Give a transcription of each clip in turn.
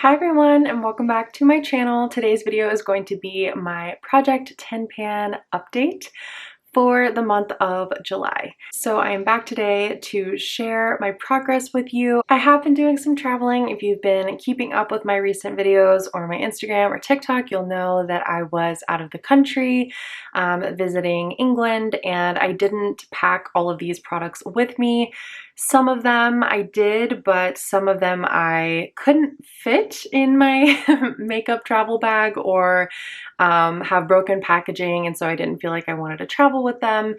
Hi everyone and welcome back to my channel. Today's video is going to be my Project 10 Pan update for the month of July. So I am back today to share my progress with you. I have been doing some traveling. If you've been keeping up with my recent videos or my Instagram or TikTok, you'll know that I was out of the country visiting England, and I didn't pack all of these products with me. Some of them I did, but some of them I couldn't fit in my makeup travel bag or have broken packaging, and so I didn't feel like I wanted to travel with them.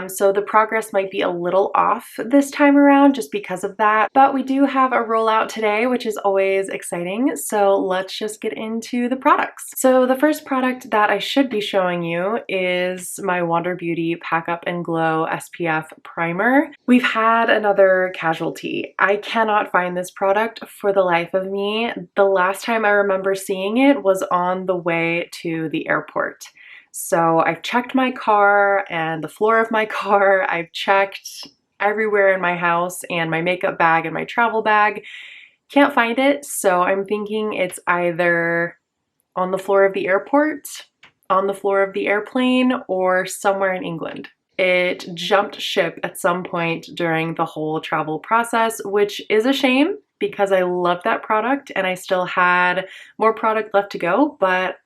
So the progress might be a little off this time around just because of that, but we do have a rollout today, which is always exciting. So let's just get into the products. So the first product that I should be showing you is my Wander Beauty Pack Up and Glow SPF Primer. We've had another casualty. I cannot find this product for the life of me. The last time I remember seeing it was on the way to the airport. So I've checked my car and the floor of my car. I've checked everywhere in my house and my makeup bag and my travel bag. Can't find it, so I'm thinking it's either on the floor of the airport, on the floor of the airplane, or somewhere in England. It jumped ship at some point during the whole travel process, which is a shame because I love that product and I still had more product left to go, but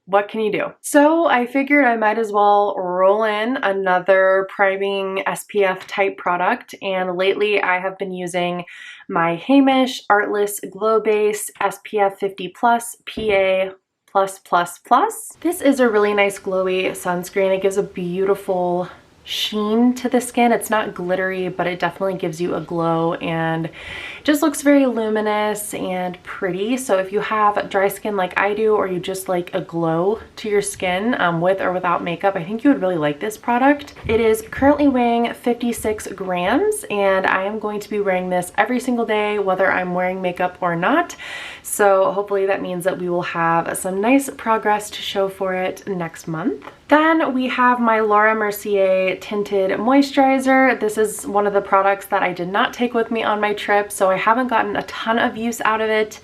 what can you do? So I figured I might as well roll in another priming SPF type product, and lately I have been using my Hamish Artless Glow Base SPF 50 Plus PA+++. This is a really nice glowy sunscreen. It gives a beautiful sheen to the skin. It's not glittery, but it definitely gives you a glow and just looks very luminous and pretty. So if you have dry skin like I do, or you just like a glow to your skin with or without makeup, I think you would really like this product. It is currently weighing 56 grams, and I am going to be wearing this every single day, whether I'm wearing makeup or not. So hopefully that means that we will have some nice progress to show for it next month. Then we have my Laura Mercier Tinted Moisturizer. This is one of the products that I did not take with me on my trip, so I haven't gotten a ton of use out of it.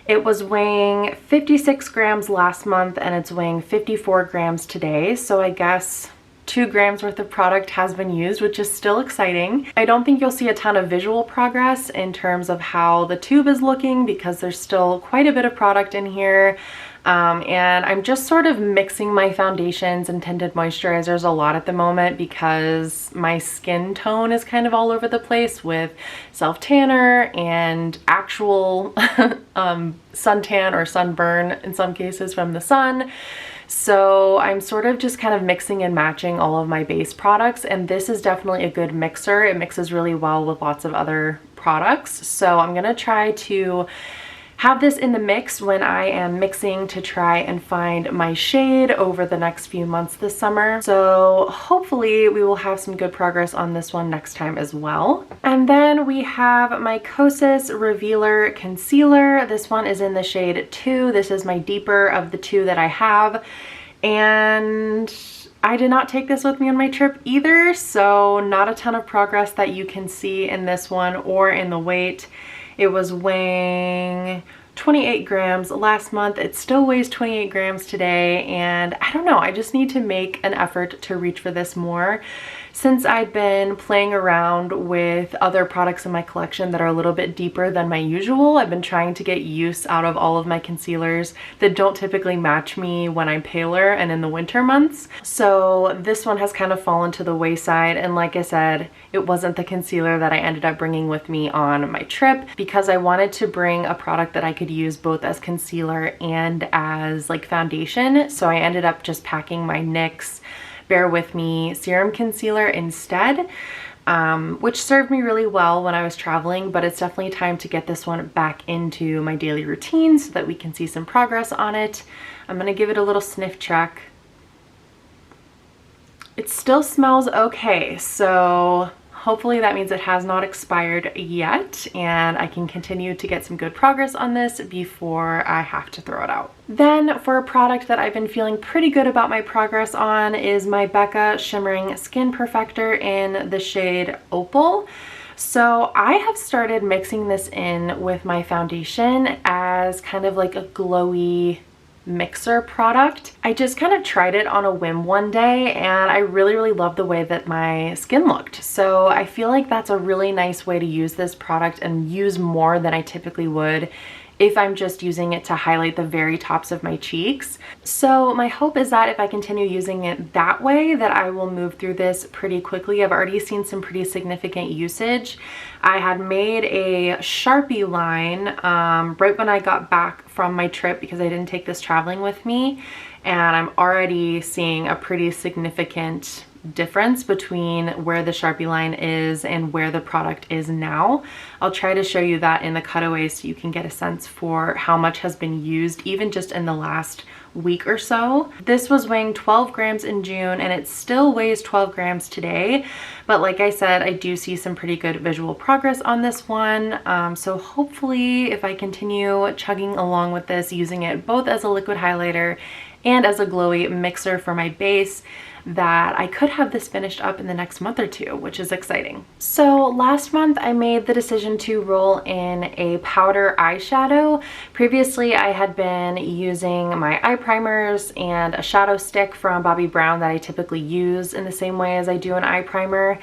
It was weighing 56 grams last month and it's weighing 54 grams today, so I guess 2 grams worth of product has been used, which is still exciting. I don't think you'll see a ton of visual progress in terms of how the tube is looking because there's still quite a bit of product in here. And I'm just sort of mixing my foundations and tinted moisturizers a lot at the moment because my skin tone is kind of all over the place with self-tanner and actual suntan or sunburn in some cases from the sun. So I'm sort of just kind of mixing and matching all of my base products, and this is definitely a good mixer. It mixes really well with lots of other products. So I'm gonna try to have this in the mix when I am mixing to try and find my shade over the next few months this summer. So hopefully we will have some good progress on this one next time as well. And then we have my Kosas Revealer Concealer. This one is in the shade 2. This is my deeper of the 2 that I have. And I did not take this with me on my trip either, so not a ton of progress that you can see in this one or in the weight. It was weighing 28 grams last month. It still weighs 28 grams today, and I don't know, I just need to make an effort to reach for this more. Since I've been playing around with other products in my collection that are a little bit deeper than my usual, I've been trying to get use out of all of my concealers that don't typically match me when I'm paler and in the winter months. So this one has kind of fallen to the wayside, and like I said, it wasn't the concealer that I ended up bringing with me on my trip because I wanted to bring a product that I could use both as concealer and as like foundation. So I ended up just packing my NYX Bear With Me Serum Concealer instead, which served me really well when I was traveling, but it's definitely time to get this one back into my daily routine so that we can see some progress on it. I'm gonna give it a little sniff check. It still smells okay, so hopefully that means it has not expired yet and I can continue to get some good progress on this before I have to throw it out. Then for a product that I've been feeling pretty good about my progress on is my Becca Shimmering Skin Perfector in the shade Opal. So I have started mixing this in with my foundation as kind of like a glowy mixer product. I just kind of tried it on a whim one day and I really loved the way that my skin looked. So I feel like that's a really nice way to use this product and use more than I typically would if I'm just using it to highlight the very tops of my cheeks. So my hope is that if I continue using it that way, that I will move through this pretty quickly. I've already seen some pretty significant usage. I had made a Sharpie line right when I got back from my trip because I didn't take this traveling with me, and I'm already seeing a pretty significant difference between where the Sharpie line is and where the product is now. I'll try to show you that in the cutaway so you can get a sense for how much has been used even just in the last week or so. This was weighing 12 grams in June and it still weighs 12 grams today. But like I said, I do see some pretty good visual progress on this one. So hopefully if I continue chugging along with this, using it both as a liquid highlighter and as a glowy mixer for my base, that I could have this finished up in the next month or two, which is exciting. So last month I made the decision to roll in a powder eyeshadow. Previously I had been using my eye primers and a shadow stick from Bobbi Brown that I typically use in the same way as I do an eye primer.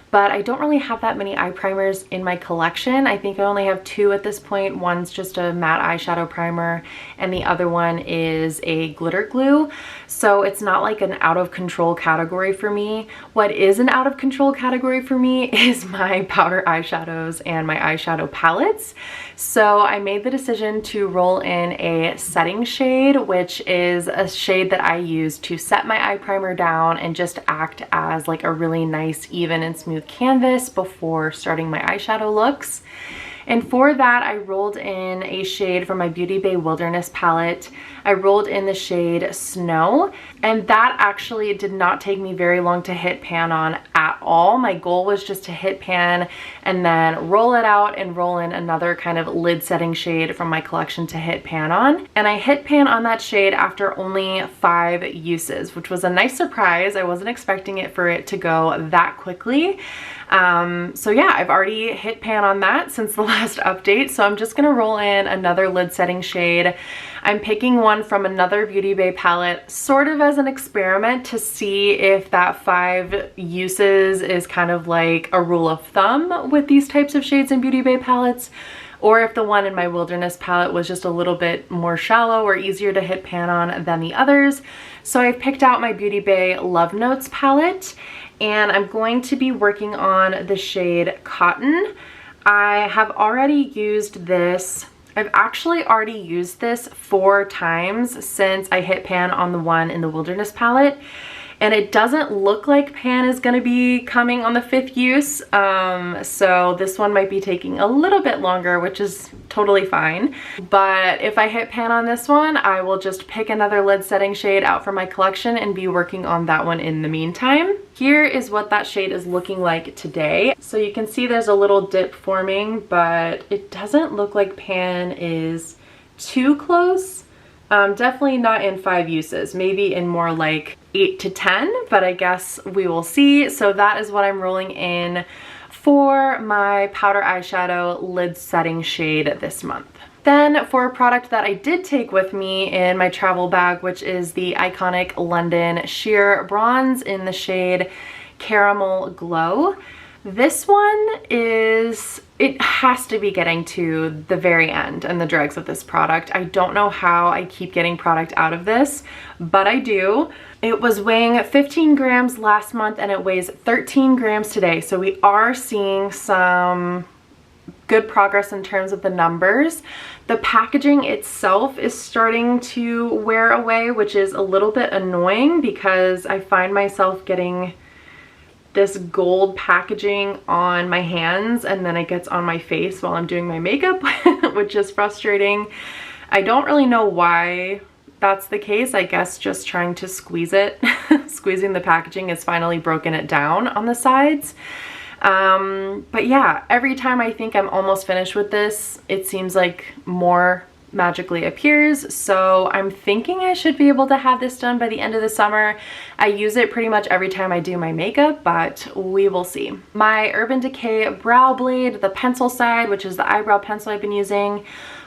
But I don't really have that many eye primers in my collection. I think I only have two at this point. One's just a matte eyeshadow primer and the other one is a glitter glue. So it's not like an out of control category for me. What is an out of control category for me is my powder eyeshadows and my eyeshadow palettes. So I made the decision to roll in a setting shade, which is a shade that I use to set my eye primer down and just act as like a really nice, even and smooth canvas before starting my eyeshadow looks. And for that, I rolled in a shade from my Beauty Bay Wilderness palette. I rolled in the shade Snow, and that actually did not take me very long to hit pan on at all. My goal was just to hit pan and then roll it out and roll in another kind of lid setting shade from my collection to hit pan on. And I hit pan on that shade after only 5 uses, which was a nice surprise. I wasn't expecting it for it to go that quickly. So yeah, I've already hit pan on that since the last update. So I'm just gonna roll in another lid setting shade. I'm picking one from another Beauty Bay palette sort of as an experiment to see if that 5 uses is kind of like a rule of thumb with these types of shades in Beauty Bay palettes, or if the one in my Wilderness palette was just a little bit more shallow or easier to hit pan on than the others. So I've picked out my Beauty Bay Love Notes palette, and I'm going to be working on the shade Cotton. I have already used this. I've actually already used this 4 times since I hit pan on the one in the Wilderness palette. And it doesn't look like pan is gonna be coming on the 5th use. So this one might be taking a little bit longer, which is totally fine. But if I hit pan on this one, I will just pick another lid setting shade out from my collection and be working on that one in the meantime. Here is what that shade is looking like today. So you can see there's a little dip forming, but it doesn't look like pan is too close. Definitely not in 5 uses, maybe in more like 8 to 10, but I guess we will see. So that is what I'm rolling in for my powder eyeshadow lid setting shade this month. Then for a product that I did take with me in my travel bag, which is the iconic London Sheer Bronze in the shade Caramel Glow. This one is, it has to be getting to the very end and the dregs of this product. I don't know how I keep getting product out of this, but I do. It was weighing 15 grams last month and it weighs 13 grams today. So we are seeing some good progress in terms of the numbers. The packaging itself is starting to wear away, which is a little bit annoying because I find myself getting this gold packaging on my hands and then it gets on my face while I'm doing my makeup, which is frustrating. I don't really know why that's the case. I guess just trying to squeeze it, squeezing the packaging has finally broken it down on the sides. But yeah, every time I think I'm almost finished with this, it seems like more magically appears, so I'm thinking I should be able to have this done by the end of the summer. I use it pretty much every time I do my makeup, but we will see. My Urban Decay Brow Blade, the pencil side, which is the eyebrow pencil I've been using,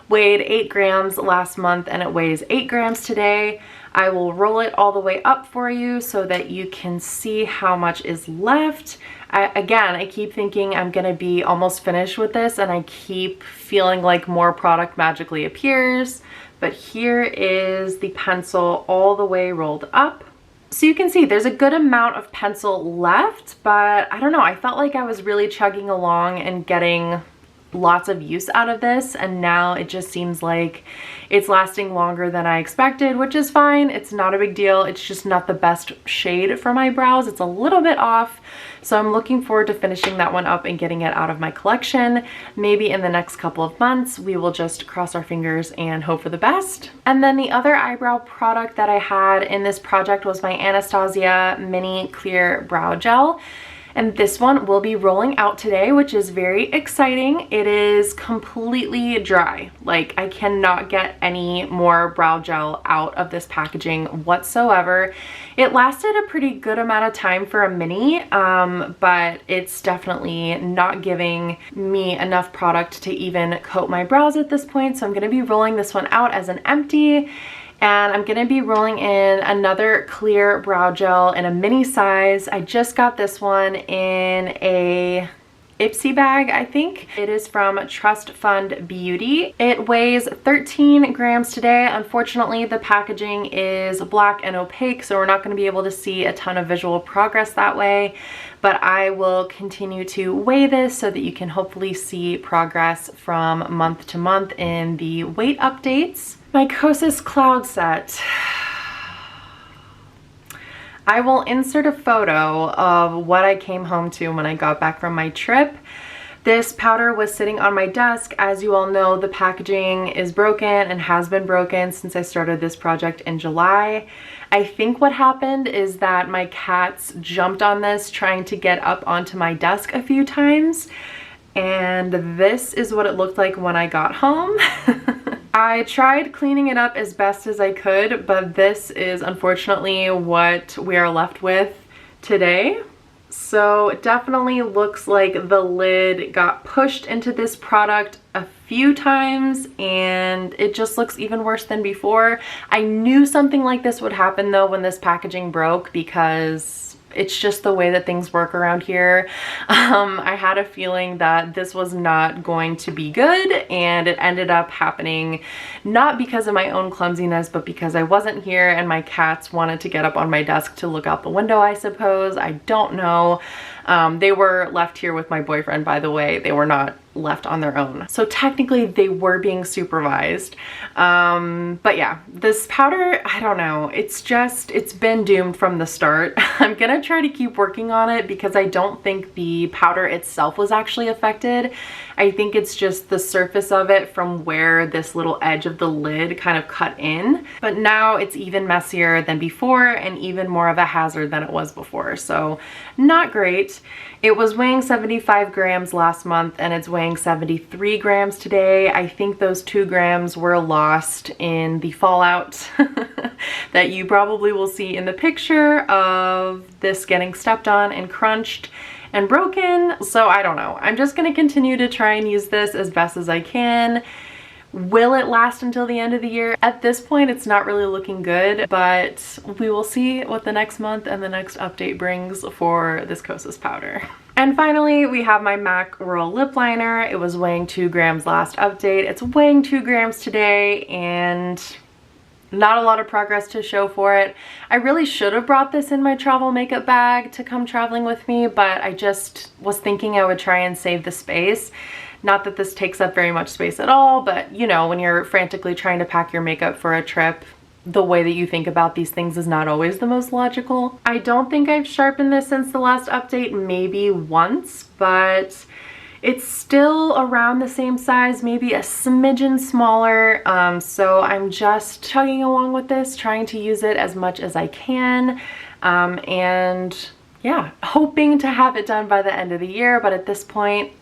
weighed 8 grams last month and it weighs 8 grams today. I will roll it all the way up for you so that you can see how much is left. I keep thinking I'm gonna be almost finished with this, and I keep feeling like more product magically appears. But here is the pencil all the way rolled up. So you can see there's a good amount of pencil left, but I don't know, I felt like I was really chugging along and getting lots of use out of this, and now it just seems like it's lasting longer than I expected, which is fine. It's not a big deal. It's just not the best shade for my brows. It's a little bit off, so I'm looking forward to finishing that one up and getting it out of my collection. Maybe in the next couple of months we will just cross our fingers and hope for the best. And then the other eyebrow product that I had in this project was my Anastasia Mini Clear Brow Gel. And this one will be rolling out today, which is very exciting. It is completely dry. Like, I cannot get any more brow gel out of this packaging whatsoever. It lasted a pretty good amount of time for a mini, but it's definitely not giving me enough product to even coat my brows at this point. So I'm gonna be rolling this one out as an empty. And I'm gonna be rolling in another clear brow gel in a mini size. I just got this one in a Ipsy bag, I think. It is from Trust Fund Beauty. It weighs 13 grams today. Unfortunately, the packaging is black and opaque, so we're not gonna be able to see a ton of visual progress that way. But I will continue to weigh this so that you can hopefully see progress from month to month in the weight updates. My Kosas Cloud Set. I will insert a photo of what I came home to when I got back from my trip. This powder was sitting on my desk. As you all know, the packaging is broken and has been broken since I started this project in July. I think what happened is that my cats jumped on this trying to get up onto my desk a few times, and this is what it looked like when I got home. I tried cleaning it up as best as I could, but this is unfortunately what we are left with today. So it definitely looks like the lid got pushed into this product a few times and it just looks even worse than before. I knew something like this would happen though when this packaging broke, because it's just the way that things work around here. I had a feeling that this was not going to be good, and it ended up happening not because of my own clumsiness, but because I wasn't here and my cats wanted to get up on my desk to look out the window, I suppose. I don't know. They were left here with my boyfriend, by the way. They were not left on their own. So technically they were being supervised. But yeah, this powder, I don't know. It's been doomed from the start. I'm gonna try to keep working on it because I don't think the powder itself was actually affected. I think it's just the surface of it from where this little edge of the lid kind of cut in. But now it's even messier than before and even more of a hazard than it was before. So not great. It was weighing 75 grams last month and it's weighing 73 grams today. I think those 2 grams were lost in the fallout that you probably will see in the picture of this getting stepped on and crunched and broken. So I don't know. I'm just gonna continue to try and use this as best as I can. Will it last until the end of the year? At this point, it's not really looking good, but we will see what the next month and the next update brings for this Kosas powder. And finally, we have my MAC Royal Lip Liner. It was weighing 2 grams last update. It's weighing 2 grams today, and not a lot of progress to show for it. I really should have brought this in my travel makeup bag to come traveling with me, but I just was thinking I would try and save the space. Not that this takes up very much space at all, but you know, when you're frantically trying to pack your makeup for a trip, the way that you think about these things is not always the most logical. I don't think I've sharpened this since the last update, maybe once, but it's still around the same size, maybe a smidgen smaller. So I'm just chugging along with this, trying to use it as much as I can. And yeah, hoping to have it done by the end of the year, but at this point,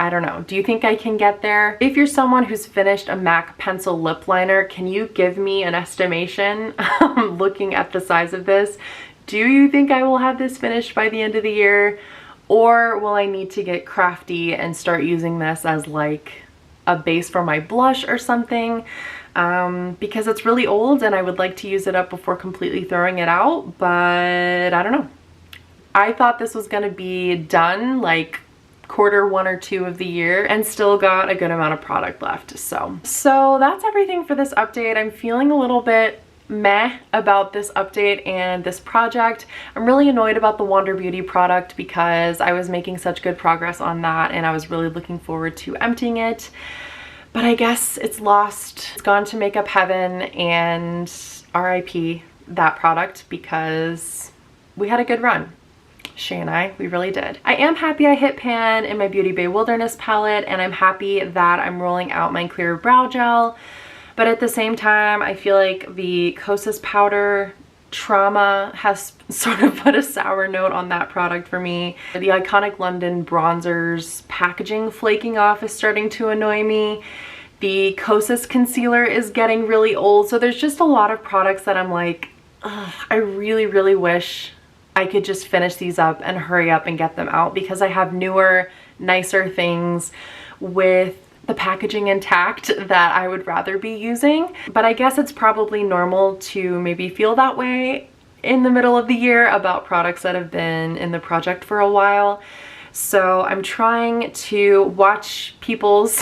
I don't know. Do you think I can get there? If you're someone who's finished a MAC pencil lip liner, can you give me an estimation? Looking at the size of this, do you think I will have this finished by the end of the year? Or will I need to get crafty and start using this as like a base for my blush or something? Because it's really old and I would like to use it up before completely throwing it out, but I don't know. I thought this was gonna be done like quarter 1 or 2 of the year and still got a good amount of product left. So that's everything for this update. I'm feeling a little bit meh about this update and this project. I'm really annoyed about the Wander Beauty product because I was making such good progress on that and I was really looking forward to emptying it. But I guess it's lost. It's gone to makeup heaven, and RIP that product because we had a good run. Shay and I, we really did. I am happy I hit pan in my Beauty Bay Wilderness palette, and I'm happy that I'm rolling out my clear brow gel. But at the same time, I feel like the Kosas powder trauma has sort of put a sour note on that product for me. The Iconic London bronzer's packaging flaking off is starting to annoy me. The Kosas concealer is getting really old. So there's just a lot of products that I'm like, ugh, I really, really wish I could just finish these up and hurry up and get them out because I have newer, nicer things with the packaging intact that I would rather be using. But I guess it's probably normal to maybe feel that way in the middle of the year about products that have been in the project for a while. So I'm trying to watch people's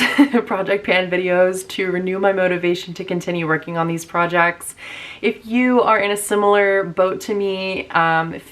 project pan videos to renew my motivation to continue working on these projects. If you are in a similar boat to me,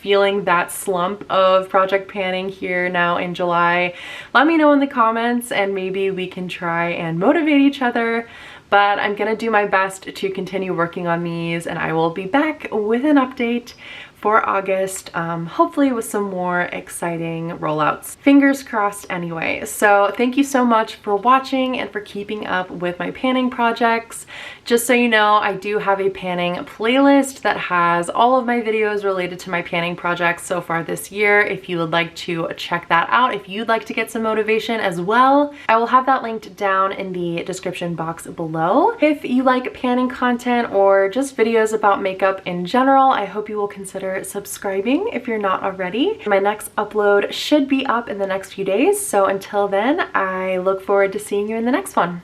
feeling that slump of project panning here now in July, let me know in the comments and maybe we can try and motivate each other. But I'm gonna do my best to continue working on these, and I will be back with an update for August, hopefully with some more exciting rollouts. Fingers crossed anyway. So thank you so much for watching and for keeping up with my panning projects. Just so you know, I do have a panning playlist that has all of my videos related to my panning projects so far this year. If you would like to check that out, if you'd like to get some motivation as well, I will have that linked down in the description box below. If you like panning content or just videos about makeup in general, I hope you will consider subscribing if you're not already. My next upload should be up in the next few days, so until then, I look forward to seeing you in the next one.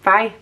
Bye!